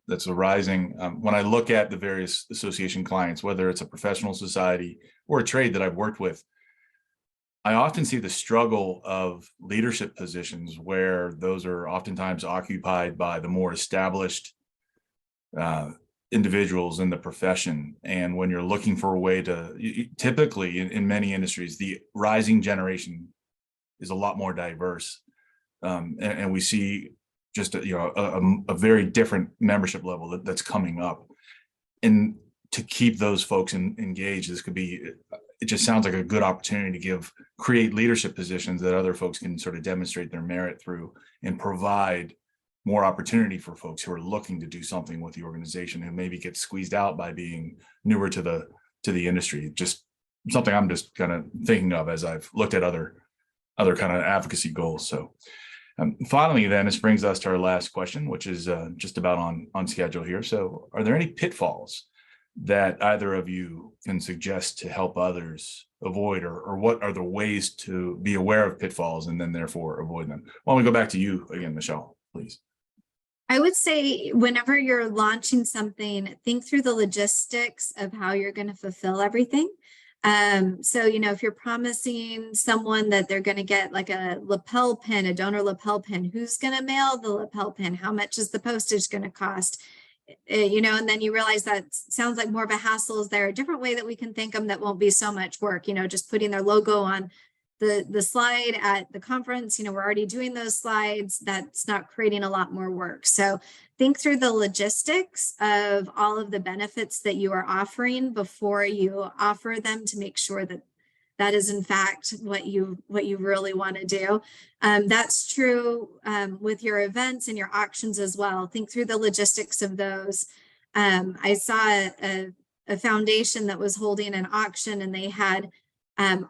that's arising when I look at the various association clients, whether it's a professional society or a trade that I've worked with, I often see the struggle of leadership positions where those are oftentimes occupied by the more established individuals in the profession. And when you're looking for a way to, typically in many industries, the rising generation is a lot more diverse, and we see just a very different membership level that's coming up. And to keep those folks engaged, this could be, it just sounds like a good opportunity to create leadership positions that other folks can sort of demonstrate their merit through, and provide more opportunity for folks who are looking to do something with the organization, who maybe get squeezed out by being newer to the industry. Just something I'm just kind of thinking of as I've looked at other kind of advocacy goals. So finally, then, this brings us to our last question, which is just about on schedule here. So are there any pitfalls that either of you can suggest to help others avoid, or what are the ways to be aware of pitfalls and then therefore avoid them? Why don't we go back to you again, Michelle, please? I would say whenever you're launching something, think through the logistics of how you're going to fulfill everything. So, you know, if you're promising someone that they're going to get like a lapel pin, a donor lapel pin, who's going to mail the lapel pin? How much is the postage going to cost? You know, and then you realize that sounds like more of a hassle. Is there a different way that we can thank them that won't be so much work? You know, just putting their logo on the slide at the conference, we're already doing those slides. That's not creating a lot more work. So think through the logistics of all of the benefits that you are offering before you offer them, to make sure that that is in fact what you really want to do. That's true with your events and your auctions as well. Think through the logistics of those. I saw a foundation that was holding an auction, and they had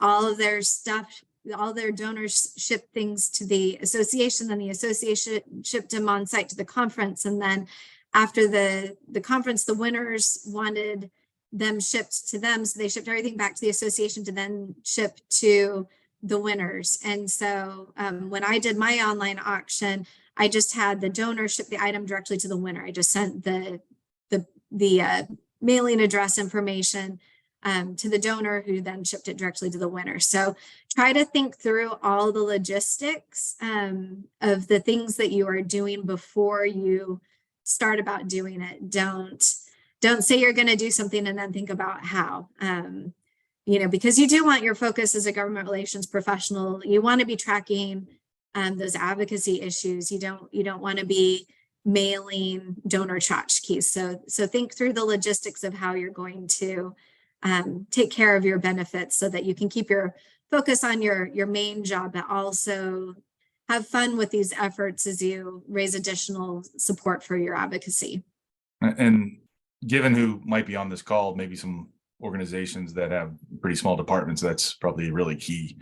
all of their stuff, all their donors shipped things to the association, then the association shipped them on site to the conference. And then after the conference, the winners wanted them shipped to them. So they shipped everything back to the association to then ship to the winners. And so when I did my online auction, I just had the donor ship the item directly to the winner. I just sent the mailing address information to the donor, who then shipped it directly to the winner. So try to think through all the logistics of the things that you are doing before you start about doing it. Don't say you're going to do something and then think about how, because you do want your focus as a government relations professional. You want to be tracking those advocacy issues. You don't want to be mailing donor tchotchkes. So think through the logistics of how you're going to take care of your benefits, so that you can keep your focus on your main job, but also have fun with these efforts as you raise additional support for your advocacy. And given who might be on this call, maybe some organizations that have pretty small departments, that's probably a really key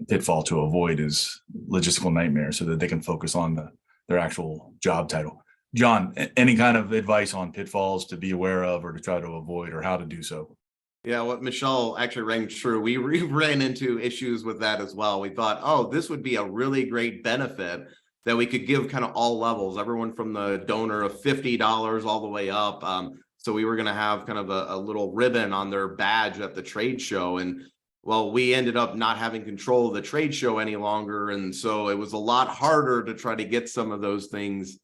pitfall to avoid, is logistical nightmare, so that they can focus on their actual job title. John, any kind of advice on pitfalls to be aware of, or to try to avoid, or how to do so? Yeah, what Michelle actually rang true. We ran into issues with that as well. We thought, oh, this would be a really great benefit that we could give kind of all levels, everyone from the donor of $50 all the way up. So we were going to have kind of a little ribbon on their badge at the trade show. And well, we ended up not having control of the trade show any longer. And so it was a lot harder to try to get some of those things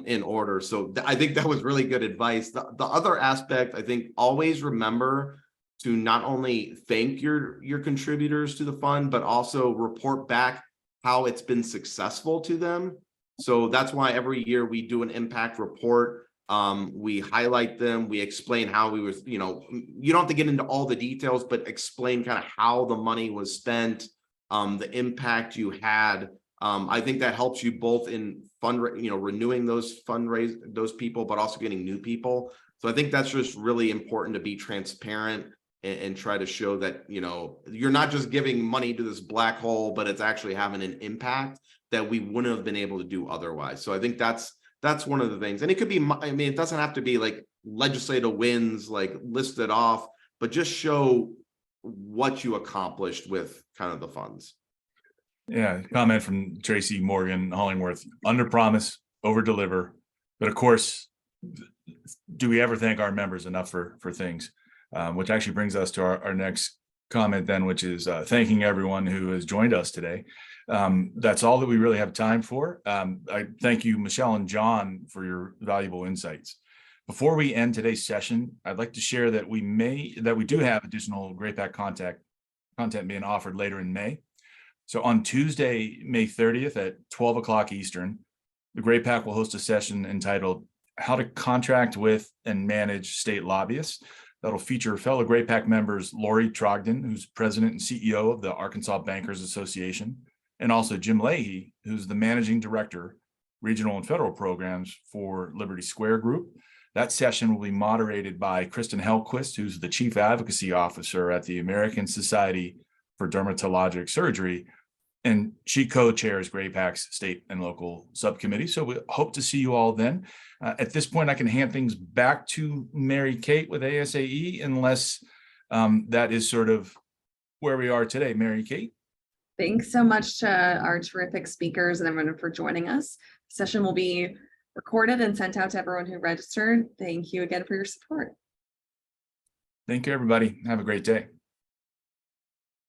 in order. So I think that was really good advice. The other aspect, I think, always remember to not only thank your contributors to the fund, but also report back how it's been successful to them. So that's why every year we do an impact report. We highlight them. We explain how we was, you don't have to get into all the details, but explain kind of how the money was spent, the impact you had. I think that helps you both in renewing those those people, but also getting new people. So I think that's just really important, to be transparent and try to show that, you're not just giving money to this black hole, but it's actually having an impact that we wouldn't have been able to do otherwise. So I think that's one of the things. And it could be, it doesn't have to be like legislative wins, like listed off, but just show what you accomplished with kind of the funds. Yeah, comment from Tracy Morgan Hollingworth: under promise, over deliver. But of course, do we ever thank our members enough for things? Which actually brings us to our next comment then, which is thanking everyone who has joined us today. That's all that we really have time for. I thank you, Michelle and John, for your valuable insights. Before we end today's session, I'd like to share that we do have additional GRAPAC content being offered later in May. So on Tuesday, May 30th at 12 o'clock Eastern, the GRAPAC will host a session entitled "How to Contract with and Manage State Lobbyists." That'll feature fellow GRAPAC members Lori Trogdon, who's president and CEO of the Arkansas Bankers Association, and also Jim Leahy, who's the managing director, regional and federal programs for Liberty Square Group. That session will be moderated by Kristen Hellquist, who's the chief advocacy officer at the American Society for Dermatologic Surgery, and she co-chairs GRAPAC's state and local subcommittee. So we hope to see you all then. At this point, I can hand things back to Mary Kate with ASAE, unless that is sort of where we are today. Mary Kate. Thanks so much to our terrific speakers and everyone for joining us. The session will be recorded and sent out to everyone who registered. Thank you again for your support. Thank you, everybody. Have a great day.